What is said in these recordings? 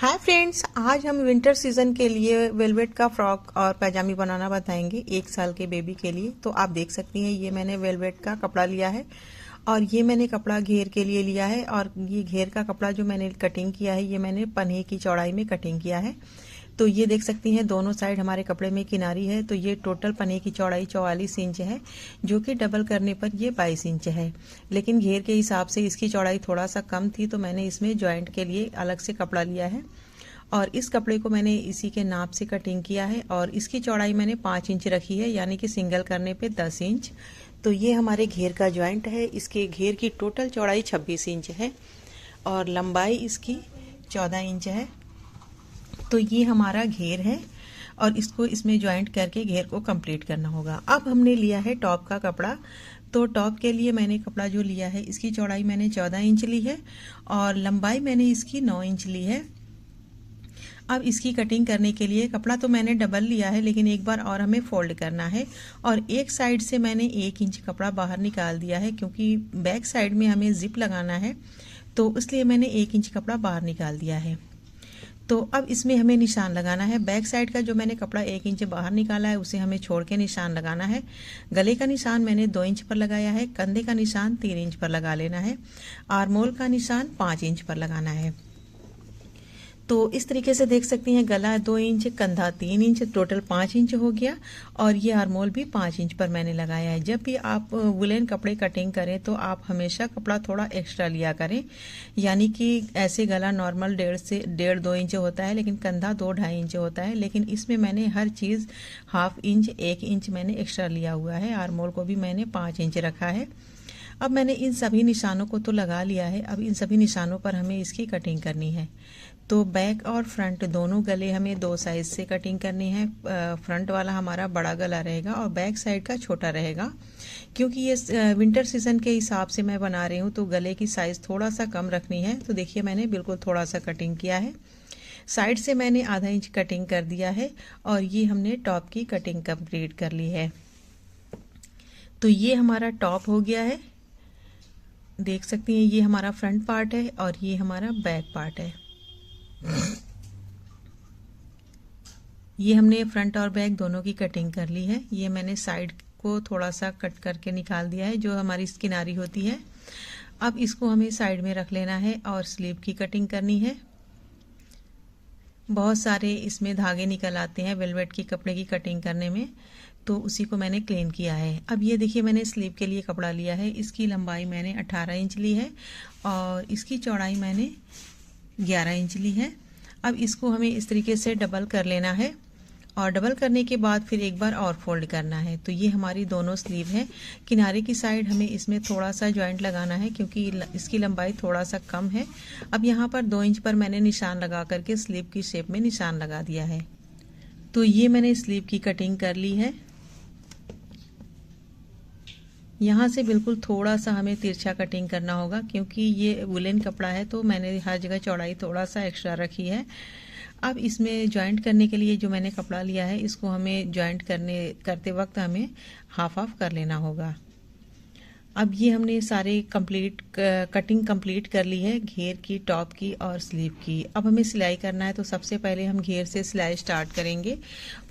Hi friends, आज हम winter season के लिए वेलवेट का फ्रॉक और पैजामी बनाना बताएंगे 1 साल के बेबी के लिए। तो आप देख सकती हैं ये मैंने वेलवेट का कपड़ा लिया है और ये मैंने कपड़ा घेर के लिए लिया है। और ये घेर का कपड़ा जो मैंने कटिंग किया है ये मैंने पन्हे की चौड़ाई में कटिंग किया है। तो ये देख सकती हैं दोनों साइड हमारे कपड़े में किनारी है। तो ये टोटल पन्हे की चौड़ाई 44 इंच है, जो कि डबल करने पर ये 22 इंच है। लेकिन घेर के हिसाब से इसकी चौड़ाई थोड़ा सा कम थी, तो मैंने इसमें जॉइंट के लिए अलग से कपड़ा लिया है और इस कपड़े को मैंने इसी के नाप से कटिंग किया है। और इसकी चौड़ाई मैंने 5 इंच रखी है, यानी कि सिंगल करने पे 10 इंच। तो ये हमारे घेर का जॉइंट है। इसके घेर की टोटल चौड़ाई 26 इंच है और लंबाई इसकी 14 इंच है। तो ये हमारा घेर है और इसको इसमें ज्वाइंट करके घेर को कंप्लीट करना होगा। अब हमने लिया है टॉप का कपड़ा। तो टॉप के लिए मैंने कपड़ा जो लिया है इसकी चौड़ाई मैंने 14 इंच ली है और लंबाई मैंने इसकी 9 इंच ली है। अब इसकी कटिंग करने के लिए कपड़ा तो मैंने डबल लिया है, लेकिन एक बार और हमें फोल्ड करना है और एक साइड से मैंने 1 इंच कपड़ा बाहर निकाल दिया है, क्योंकि बैक साइड में हमें जिप लगाना है। तो इसलिए मैंने 1 इंच कपड़ा बाहर निकाल दिया है। तो अब इसमें हमें निशान लगाना है। बैक साइड का जो मैंने कपड़ा 1 इंच बाहर निकाला है उसे हमें छोड़ के निशान लगाना है। गले का निशान मैंने 2 इंच पर लगाया है। कंधे का निशान 3 इंच पर लगा लेना है। आर्मोल का निशान 5 इंच पर लगाना है। तो इस तरीके से देख सकती हैं गला 2 इंच, कंधा 3 इंच, टोटल 5 इंच हो गया। और ये आर्मोल भी 5 इंच पर मैंने लगाया है। जब भी आप वुलन कपड़े कटिंग करें तो आप हमेशा कपड़ा थोड़ा एक्स्ट्रा लिया करें, यानी कि ऐसे गला नॉर्मल 1.5 इंच होता है, लेकिन कंधा 2-2.5 इंच होता है। लेकिन इसमें मैंने हर चीज़ ½ इंच 1 इंच मैंने एक्स्ट्रा लिया हुआ है। आर्मोल को भी मैंने 5 इंच रखा है। अब मैंने इन सभी निशानों को तो लगा लिया है। अब इन सभी निशानों पर हमें इसकी कटिंग करनी है। तो बैक और फ्रंट दोनों गले हमें 2 साइज से कटिंग करनी है। फ्रंट वाला हमारा बड़ा गला रहेगा और बैक साइड का छोटा रहेगा। क्योंकि ये विंटर सीजन के हिसाब से मैं बना रही हूँ तो गले की साइज थोड़ा सा कम रखनी है। तो देखिए मैंने बिल्कुल थोड़ा सा कटिंग किया है। साइड से मैंने ½ इंच कटिंग कर दिया है और ये हमने टॉप की कटिंग कंप्लीट कर ली है। तो ये हमारा टॉप हो गया है। देख सकती हैं ये हमारा फ्रंट पार्ट है और ये हमारा बैक पार्ट है। ये हमने फ्रंट और बैक दोनों की कटिंग कर ली है। ये मैंने साइड को थोड़ा सा कट करके निकाल दिया है, जो हमारी किनारी होती है। अब इसको हमें साइड में रख लेना है और स्लीव की कटिंग करनी है। बहुत सारे इसमें धागे निकल आते हैं वेलवेट की कपड़े की कटिंग करने में, तो उसी को मैंने क्लीन किया है। अब ये देखिए मैंने स्लीव के लिए कपड़ा लिया है। इसकी लंबाई मैंने 18 इंच ली है और इसकी चौड़ाई मैंने 11 इंच ली है। अब इसको हमें इस तरीके से डबल कर लेना है और डबल करने के बाद फिर एक बार और फोल्ड करना है। तो ये हमारी दोनों स्लीव है। किनारे की साइड हमें इसमें थोड़ा सा जॉइंट लगाना है, क्योंकि इसकी लंबाई थोड़ा सा कम है। अब यहाँ पर 2 इंच पर मैंने निशान लगा करके स्लीव की शेप में निशान लगा दिया है। तो ये मैंने स्लीव की कटिंग कर ली है। यहाँ से बिल्कुल थोड़ा सा हमें तिरछा कटिंग करना होगा, क्योंकि ये वुलन कपड़ा है तो मैंने हर जगह चौड़ाई थोड़ा सा एक्स्ट्रा रखी है। अब इसमें जॉइंट करने के लिए जो मैंने कपड़ा लिया है इसको हमें जॉइंट करते वक्त हमें हाफ कर लेना होगा। अब ये हमने सारे कटिंग कंप्लीट कर ली है, घेर की, टॉप की और स्लीव की। अब हमें सिलाई करना है, तो सबसे पहले हम घेर से सिलाई स्टार्ट करेंगे।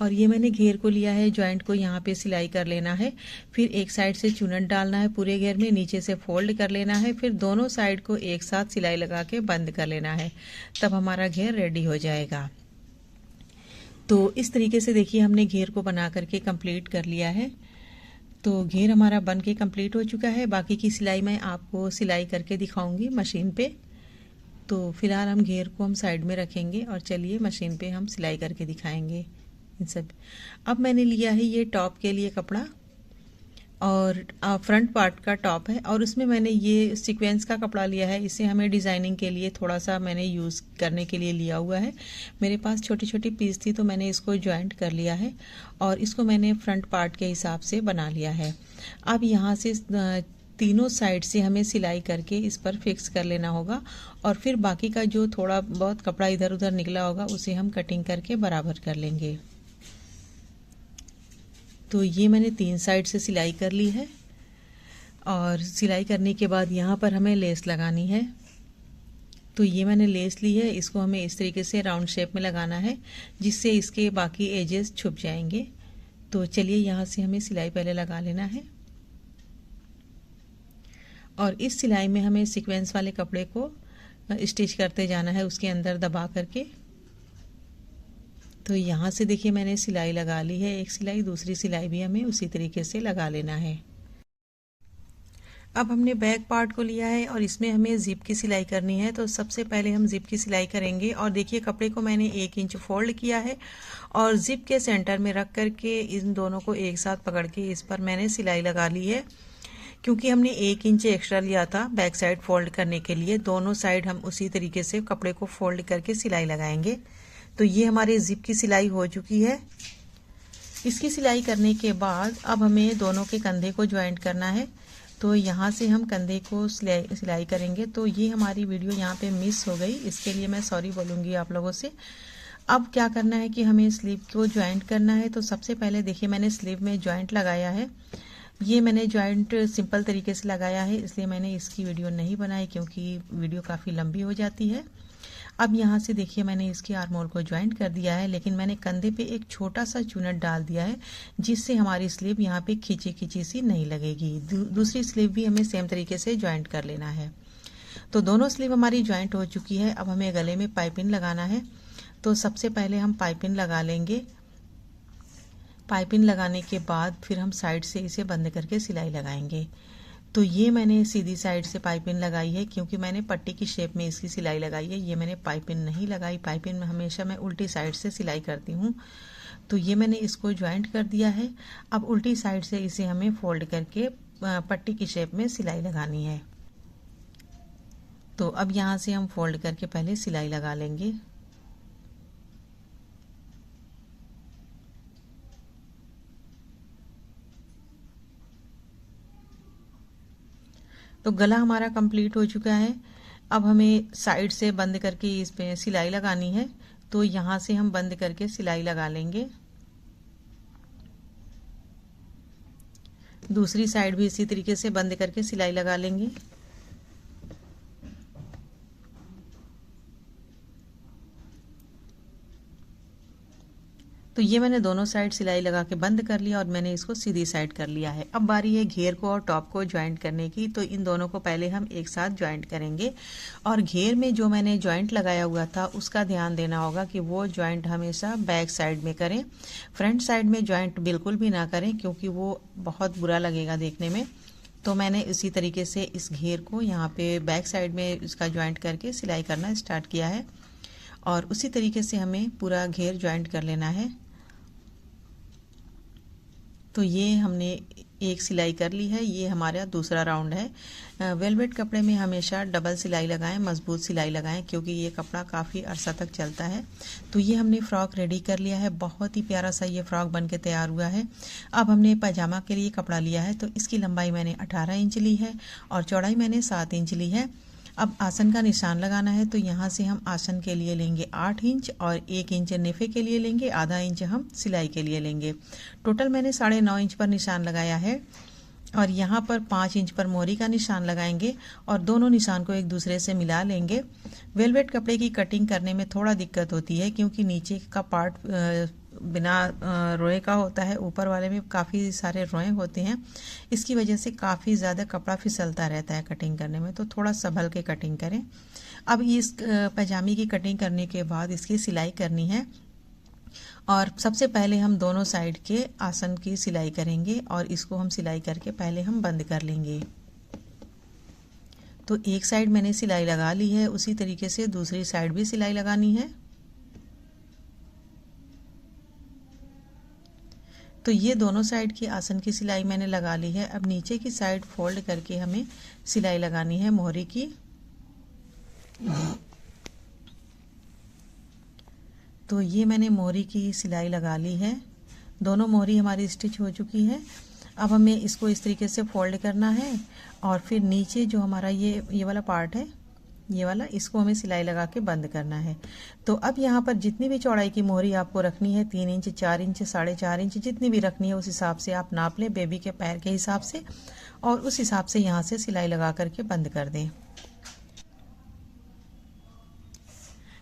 और ये मैंने घेर को लिया है, जॉइंट को यहाँ पे सिलाई कर लेना है। फिर एक साइड से चुनट डालना है पूरे घेर में, नीचे से फोल्ड कर लेना है, फिर दोनों साइड को एक साथ सिलाई लगा के बंद कर लेना है। तब हमारा घेर रेडी हो जाएगा। तो इस तरीके से देखिए हमने घेर को बना करके कंप्लीट कर लिया है। तो घेर हमारा बन के कंप्लीट हो चुका है। बाकी की सिलाई मैं आपको सिलाई करके दिखाऊंगी मशीन पे। तो फिलहाल हम घेर को साइड में रखेंगे और चलिए मशीन पे हम सिलाई करके दिखाएंगे इन सब। अब मैंने लिया है ये टॉप के लिए कपड़ा और फ्रंट पार्ट का टॉप है और उसमें मैंने ये सीक्वेंस का कपड़ा लिया है। इसे हमें डिज़ाइनिंग के लिए थोड़ा सा मैंने यूज़ करने के लिए लिया हुआ है। मेरे पास छोटी छोटी पीस थी तो मैंने इसको जॉइंट कर लिया है और इसको मैंने फ्रंट पार्ट के हिसाब से बना लिया है। अब यहाँ से तीनों साइड से हमें सिलाई करके इस पर फिक्स कर लेना होगा और फिर बाकी का जो थोड़ा बहुत कपड़ा इधर उधर निकला होगा उसे हम कटिंग करके बराबर कर लेंगे। तो ये मैंने 3 साइड से सिलाई कर ली है और सिलाई करने के बाद यहाँ पर हमें लेस लगानी है। तो ये मैंने लेस ली है, इसको हमें इस तरीके से राउंड शेप में लगाना है जिससे इसके बाकी एजेस छुप जाएंगे। तो चलिए यहाँ से हमें सिलाई पहले लगा लेना है और इस सिलाई में हमें सीक्वेंस वाले कपड़े को स्टिच करते जाना है उसके अंदर दबा करके। तो यहाँ से देखिए मैंने सिलाई लगा ली है एक सिलाई, दूसरी सिलाई भी हमें उसी तरीके से लगा लेना है। अब हमने बैक पार्ट को लिया है और इसमें हमें जिप की सिलाई करनी है। तो सबसे पहले हम जिप की सिलाई करेंगे और देखिए कपड़े को मैंने 1 इंच फोल्ड किया है और जिप के सेंटर में रख करके इन दोनों को एक साथ पकड़ के इस पर मैंने सिलाई लगा ली है। क्योंकि हमने 1 इंच एक्स्ट्रा लिया था बैक साइड फोल्ड करने के लिए, दोनों साइड हम उसी तरीके से कपड़े को फोल्ड करके सिलाई लगाएंगे। तो ये हमारी जिप की सिलाई हो चुकी है। इसकी सिलाई करने के बाद अब हमें दोनों के कंधे को ज्वाइंट करना है। तो यहाँ से हम कंधे को सिलाई करेंगे। तो ये हमारी वीडियो यहाँ पे मिस हो गई, इसके लिए मैं सॉरी बोलूँगी आप लोगों से। अब क्या करना है कि हमें स्लीव को ज्वाइंट करना है। तो सबसे पहले देखिए मैंने स्लीव में ज्वाइंट लगाया है। ये मैंने ज्वाइंट सिंपल तरीके से लगाया है, इसलिए मैंने इसकी वीडियो नहीं बनाई क्योंकि वीडियो काफ़ी लंबी हो जाती है। अब यहाँ से देखिए मैंने इसकी आर्म होल को ज्वाइंट कर दिया है, लेकिन मैंने कंधे पे एक छोटा सा चुनट डाल दिया है जिससे हमारी स्लीव यहाँ पे खींची खींची सी नहीं लगेगी। दूसरी स्लीव भी हमें सेम तरीके से ज्वाइंट कर लेना है। तो दोनों स्लीव हमारी ज्वाइंट हो चुकी है। अब हमें गले में पाइपिंग लगाना है। तो सबसे पहले हम पाइपिंग लगा लेंगे। पाइपिंग लगाने के बाद फिर हम साइड से इसे बंद करके सिलाई लगाएंगे। तो ये मैंने सीधी साइड से पाइपिंग लगाई है क्योंकि मैंने पट्टी की शेप में इसकी सिलाई लगाई है। ये मैंने पाइपिंग नहीं लगाई, पाइपिंग में हमेशा मैं उल्टी साइड से सिलाई करती हूँ। तो ये मैंने इसको ज्वाइंट कर दिया है। अब उल्टी साइड से इसे हमें फोल्ड करके पट्टी की शेप में सिलाई लगानी है। तो अब यहाँ से हम फोल्ड करके पहले सिलाई लगा लेंगे। तो गला हमारा कंप्लीट हो चुका है। अब हमें साइड से बंद करके इस पे सिलाई लगानी है। तो यहाँ से हम बंद करके सिलाई लगा लेंगे। दूसरी साइड भी इसी तरीके से बंद करके सिलाई लगा लेंगे। तो ये मैंने दोनों साइड सिलाई लगा के बंद कर लिया और मैंने इसको सीधी साइड कर लिया है। अब बारी है घेर को और टॉप को ज्वाइंट करने की। तो इन दोनों को पहले हम एक साथ ज्वाइंट करेंगे और घेर में जो मैंने ज्वाइंट लगाया हुआ था उसका ध्यान देना होगा कि वो ज्वाइंट हमेशा बैक साइड में करें, फ्रंट साइड में ज्वाइंट बिल्कुल भी ना करें क्योंकि वो बहुत बुरा लगेगा देखने में। तो मैंने इसी तरीके से इस घेर को यहाँ पे बैक साइड में इसका ज्वाइंट करके सिलाई करना स्टार्ट किया है और उसी तरीके से हमें पूरा घेर ज्वाइंट कर लेना है। तो ये हमने एक सिलाई कर ली है, ये हमारा दूसरा राउंड है। वेलवेट कपड़े में हमेशा डबल सिलाई लगाएं, मजबूत सिलाई लगाएं क्योंकि ये कपड़ा काफ़ी अरसा तक चलता है। तो ये हमने फ्रॉक रेडी कर लिया है, बहुत ही प्यारा सा ये फ्रॉक बन के तैयार हुआ है। अब हमने पैजामा के लिए कपड़ा लिया है। तो इसकी लंबाई मैंने 18 इंच ली है और चौड़ाई मैंने 7 इंच ली है। अब आसन का निशान लगाना है। तो यहाँ से हम आसन के लिए लेंगे 8 इंच और 1 इंच नेफे के लिए लेंगे, आधा इंच हम सिलाई के लिए लेंगे। टोटल मैंने 9.5 इंच पर निशान लगाया है और यहाँ पर 5 इंच पर मोहरी का निशान लगाएंगे और दोनों निशान को एक दूसरे से मिला लेंगे। वेलवेट कपड़े की कटिंग करने में थोड़ा दिक्कत होती है क्योंकि नीचे का पार्ट बिना रोए का होता है, ऊपर वाले में काफ़ी सारे रोए होते हैं। इसकी वजह से काफ़ी ज़्यादा कपड़ा फिसलता रहता है कटिंग करने में, तो थोड़ा संभल के कटिंग करें। अब इस पैजामे की कटिंग करने के बाद इसकी सिलाई करनी है और सबसे पहले हम दोनों साइड के आसन की सिलाई करेंगे और इसको हम सिलाई करके पहले हम बंद कर लेंगे। तो एक साइड मैंने सिलाई लगा ली है, उसी तरीके से दूसरी साइड भी सिलाई लगानी है। तो ये दोनों साइड की आसन की सिलाई मैंने लगा ली है। अब नीचे की साइड फोल्ड करके हमें सिलाई लगानी है मोहरी की। तो ये मैंने मोहरी की सिलाई लगा ली है, दोनों मोहरी हमारी स्टिच हो चुकी है। अब हमें इसको इस तरीके से फोल्ड करना है और फिर नीचे जो हमारा ये वाला पार्ट है, ये वाला, इसको हमें सिलाई लगा के बंद करना है। तो अब यहाँ पर जितनी भी चौड़ाई की मोहरी आपको रखनी है, 3 इंच, 4 इंच, 4.5 इंच, जितनी भी रखनी है उस हिसाब से आप नाप लें बेबी के पैर के हिसाब से और उस हिसाब से यहाँ से सिलाई लगा करके बंद कर दें।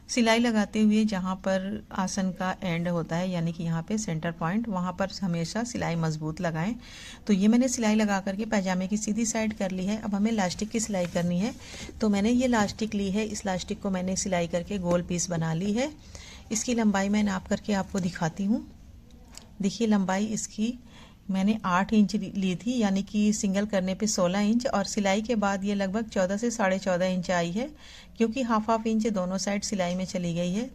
सिलाई लगाते हुए जहाँ पर आसन का एंड होता है, यानी कि यहाँ पे सेंटर पॉइंट, वहाँ पर हमेशा सिलाई मजबूत लगाएं। तो ये मैंने सिलाई लगा करके पैजामे की सीधी साइड कर ली है। अब हमें लास्टिक की सिलाई करनी है। तो मैंने ये लास्टिक ली है, इस लास्टिक को मैंने सिलाई करके गोल पीस बना ली है। इसकी लंबाई मैं नाप करके आपको दिखाती हूँ। देखिए लंबाई इसकी मैंने 8 इंच ली थी, यानी कि सिंगल करने पे 16 इंच, और सिलाई के बाद ये लगभग 14 से 14.5 इंच आई है, क्योंकि हाफ इंच दोनों साइड सिलाई में चली गई है।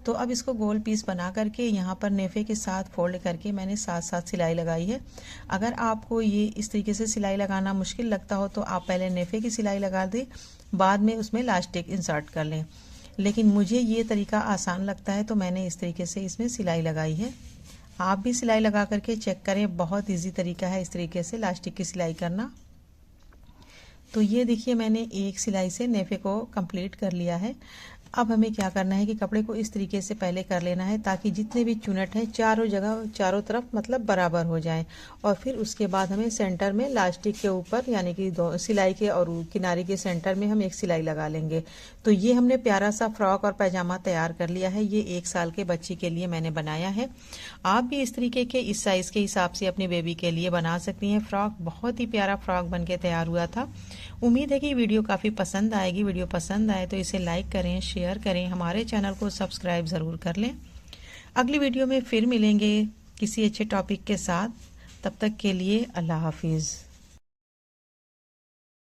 तो अब इसको गोल पीस बना करके यहाँ पर नेफे के साथ फोल्ड करके मैंने साथ साथ सिलाई लगाई है। अगर आपको ये इस तरीके से सिलाई लगाना मुश्किल लगता हो तो आप पहले नेफे की सिलाई लगा दें, बाद में उसमें लास्टिक इंसर्ट कर लें। लेकिन मुझे ये तरीका आसान लगता है तो मैंने इस तरीके से इसमें सिलाई लगाई है। आप भी सिलाई लगा करके चेक करें, बहुत इजी तरीका है इस तरीके से लास्टिक की सिलाई करना। तो ये देखिए मैंने एक सिलाई से नेफे को कंप्लीट कर लिया है। अब हमें क्या करना है कि कपड़े को इस तरीके से पहले कर लेना है ताकि जितने भी चुनट हैं चारों जगह चारों तरफ मतलब बराबर हो जाए, और फिर उसके बाद हमें सेंटर में लास्टिक के ऊपर यानी कि सिलाई के और किनारे के सेंटर में हम एक सिलाई लगा लेंगे। तो ये हमने प्यारा सा फ्रॉक और पैजामा तैयार कर लिया है। ये 1 साल के बच्ची के लिए मैंने बनाया है। आप भी इस तरीके के इस साइज के हिसाब से अपनी बेबी के लिए बना सकती हैं। फ्रॉक बहुत ही प्यारा फ्रॉक बन के तैयार हुआ था। उम्मीद है कि वीडियो काफ़ी पसंद आएगी। वीडियो पसंद आए तो इसे लाइक करें, शेयर करें, हमारे चैनल को सब्सक्राइब ज़रूर कर लें। अगली वीडियो में फिर मिलेंगे किसी अच्छे टॉपिक के साथ। तब तक के लिए अल्लाह हाफिज़।